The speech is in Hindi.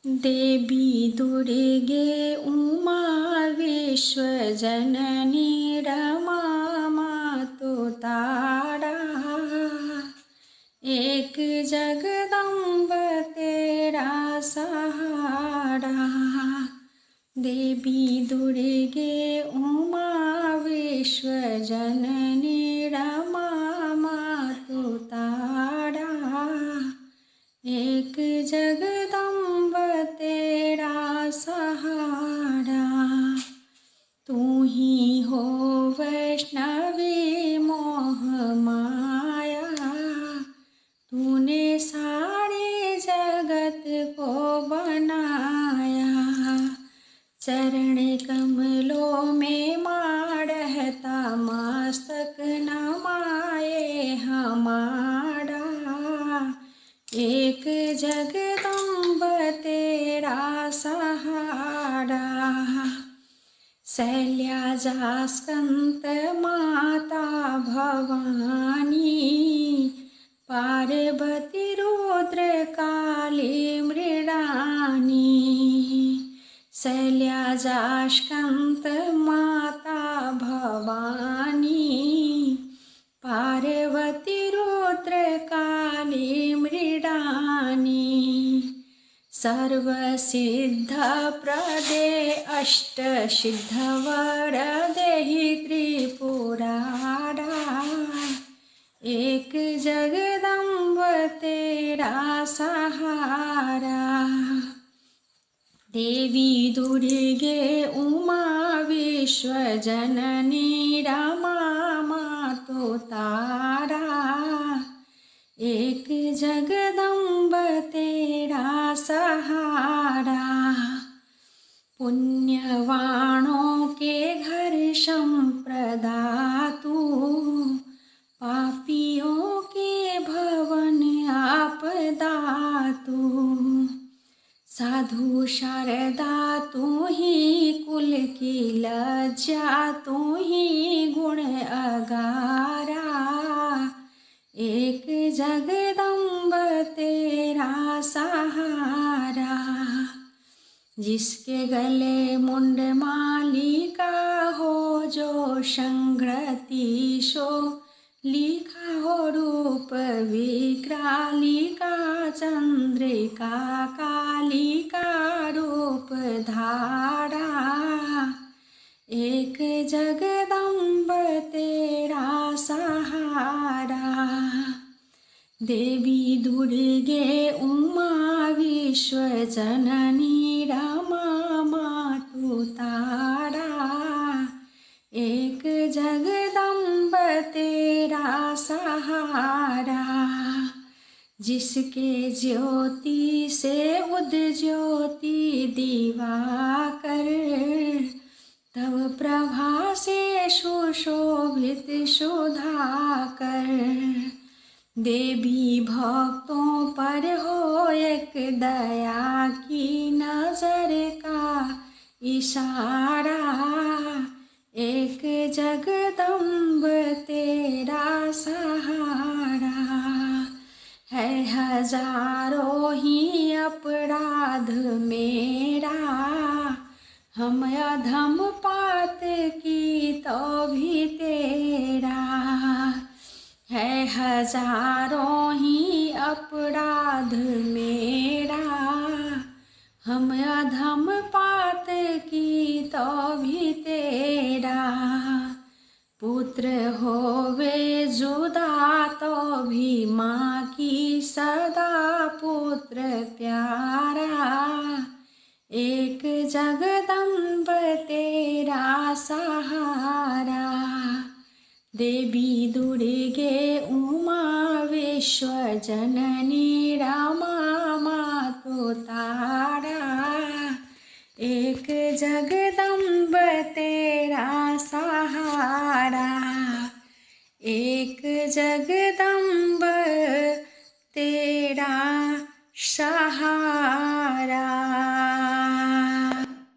देवी दुर्गे उमा विश्वजननी रमा मातु तारा। एक जगदम्ब तेरा सहारा। देवी दुर्गे उमा विश्वजननी रमा मातु तारा। एक जगदम्ब तेरा सहारा। तू ही हो वैष्णवी मोह माया। तूने सारे जगत को बनाया। चरण कमलों में माड़हता मस्तक नमाए हमारा। एक जगदम्ब तेरा सहारा। शैलजास्कंत माता भवानी। पार्वती रुद्र काली मृडानी। शैलजास्कंत माता भवानी। पार्वती रुद्र काली मृडानी। सर्वसिद्ध प्रदे अष्टसिद्धवरदेहि त्रिपुरारा। एक जगदम्ब तेरा सहारा। देवी दुर्गे उमा विश्वजननी रमा मातु तारा। एक जगदम्ब तेरा सहारा। पुण्यवाणों के घर संप्रदातु। पापियों के भवन आपदातु। साधु शारदा तू ही कुल की लज्जा। तू ही गुण अगारा। एक जगदम्ब तेरा सहारा। जिसके गले मुंड मालिका हो जो संग्रति सो। लिखा हो रूप विक्रालिका चंद्रिका कालिका रूप धारा। एक जगदम्ब तेरा सहारा। देवी दुर्गे उमा विश्वजननी रमा मातु तारा। एक जगदम्ब तेरा सहारा। जिसके ज्योति से उद्ज्योति दिवाकर। तब प्रभा से सुशोभित सुधाकर। देवी भक्तों पर हो एक दया की नजर का इशारा। एक जगदम्ब तेरा सहारा। है हजारों ही अपराध मेरा। हम अधम पात की तो भी तेरा। है हजारों ही अपराध मेरा। हम अधम पात की तो भी तेरा। पुत्र होवे जुदा तो भी माँ की सदा पुत्र प्यारा। एक जगदम्ब तेरा सहारा। देवी दुर्गे उमा विश्वजननी रमा मातु तारा। एक जगदम्ब तेरा सहारा। एक जग